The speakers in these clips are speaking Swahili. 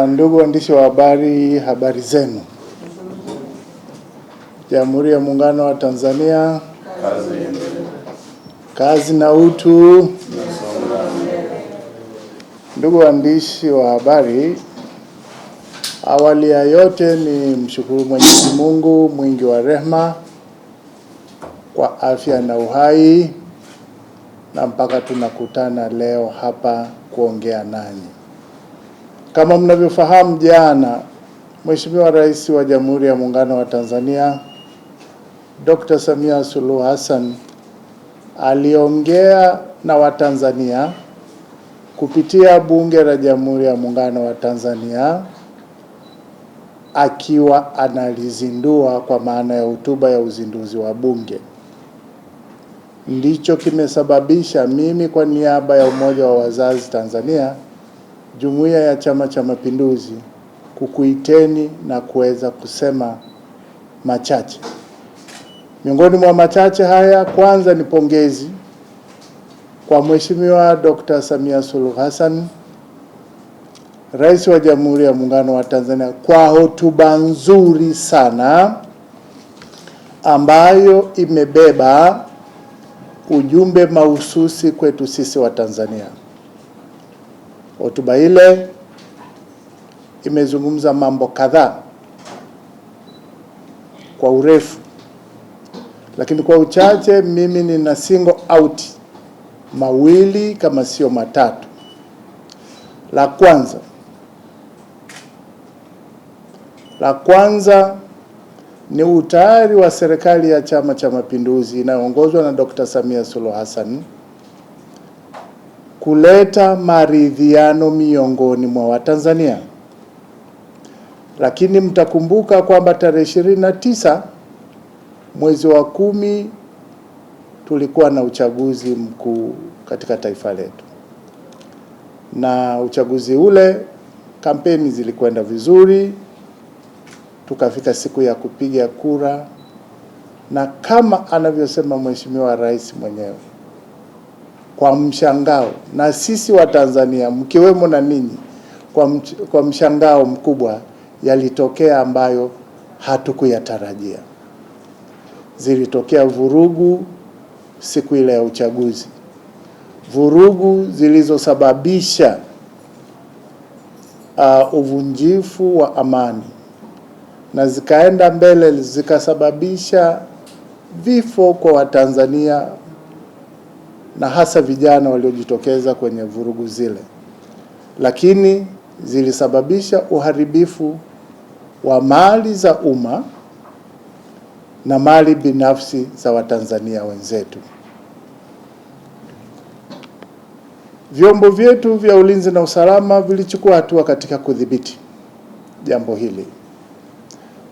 Ndugu waandishi wa habari, habari zenu. Jamhuri ya Muungano wa Tanzania, kazi na utu. Ndugu waandishi wa habari, awali ya yote ni mshukuru Mwenyezi Mungu mwingi wa rehema kwa afya na uhai na mpaka tunakutana leo hapa kuongea nanyi. Kama mnavyofahamu, jana Mheshimiwa Rais wa Jamhuri ya Muungano wa Tanzania Dr. Samia Suluhu Hassan aliongea na Watanzania kupitia Bunge la Jamhuri ya Muungano wa Tanzania akiwa analizindua, kwa maana ya hotuba ya uzinduzi wa Bunge. Ndicho kimesababisha mimi kwa niaba ya Umoja wa Wazazi Tanzania, Jumuiya ya Chama cha Mapinduzi, kukuiteni na kuweza kusema machache. Miongoni mwa machache haya, kwanza ni pongezi kwa Mheshimiwa Dr. Samia Suluhu Hassan, Rais wa Jamhuri ya Muungano wa Tanzania, kwa hotuba nzuri sana ambayo imebeba ujumbe mahususi kwetu sisi wa Tanzania. Hotuba ile imezungumza mambo kadhaa kwa urefu, lakini kwa uchache mimi nina single out mawili kama sio matatu. La kwanza ni utayari wa serikali ya Chama cha Mapinduzi inayoongozwa na Dr. Samia Suluhu Hassan kuleta maridhiano miongoni mwa Watanzania. Lakini mtakumbuka kwamba tarehe 29 mwezi wa 10 tulikuwa na uchaguzi mkuu katika taifa letu, na uchaguzi ule kampeni zilikwenda vizuri, tukafika siku ya kupiga kura, na kama anavyosema Mheshimiwa Rais mwenyewe, kwa mshangao, na sisi wa Tanzania mkiwemo na ninyi, kwa mshangao mkubwa, yalitokea ambayo hatukuyatarajia. Zilitokea vurugu siku ile ya uchaguzi, vurugu zilizosababisha uvunjifu wa amani, na zikaenda mbele zikasababisha vifo kwa Watanzania, na hasa vijana waliojitokeza kwenye vurugu zile. Lakini zilisababisha uharibifu wa mali za umma na mali binafsi za Watanzania wenzetu. Vyombo vyetu vya ulinzi na usalama vilichukua hatua katika kudhibiti jambo hili,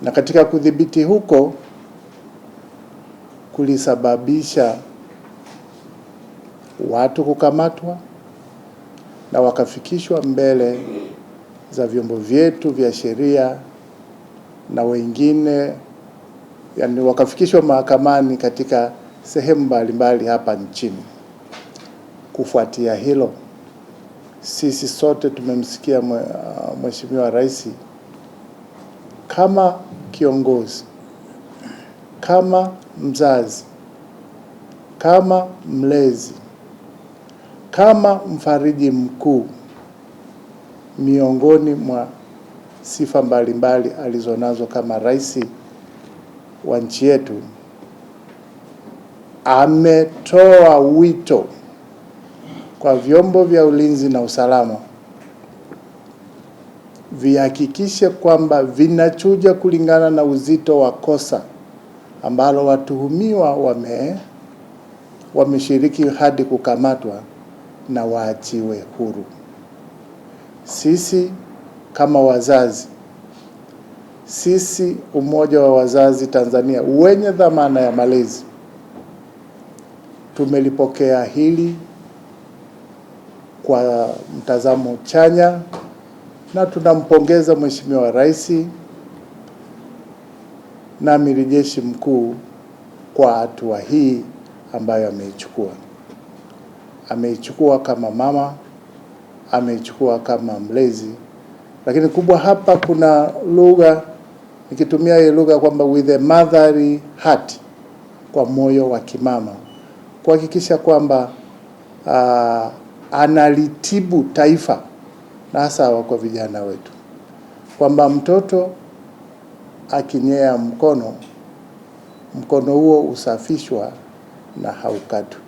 na katika kudhibiti huko kulisababisha watu kukamatwa na wakafikishwa mbele za vyombo vyetu vya sheria, na wengine wakafikishwa mahakamani katika sehemu mbalimbali hapa nchini. Kufuatia hilo, sisi sote tumemsikia Mheshimiwa Rais kama kiongozi, kama mzazi, kama mlezi, kama mfariji mkuu, miongoni mwa sifa mbalimbali alizonazo kama rais wa nchi yetu, ametoa wito kwa vyombo vya ulinzi na usalama vihakikishe kwamba vinachuja kulingana na uzito wa kosa ambalo watuhumiwa wameshiriki hadi kukamatwa, na waachiwe huru. Sisi kama wazazi, sisi Umoja wa Wazazi Tanzania wenye dhamana ya malezi, tumelipokea hili kwa mtazamo chanya, na tunampongeza Mheshimiwa Rais na Amiri Jeshi Mkuu kwa hatua hii ambayo ameichukua. Ameichukua kama mama, ameichukua kama mlezi, Lakini kubwa hapa kuna lugha, nikitumia hii lugha kwamba with a motherly heart, kwa moyo wa kimama, kuhakikisha kwamba analitibu taifa na hasa kwa vijana wetu, kwamba mtoto akinyea mkono huo usafishwa na haukatwi.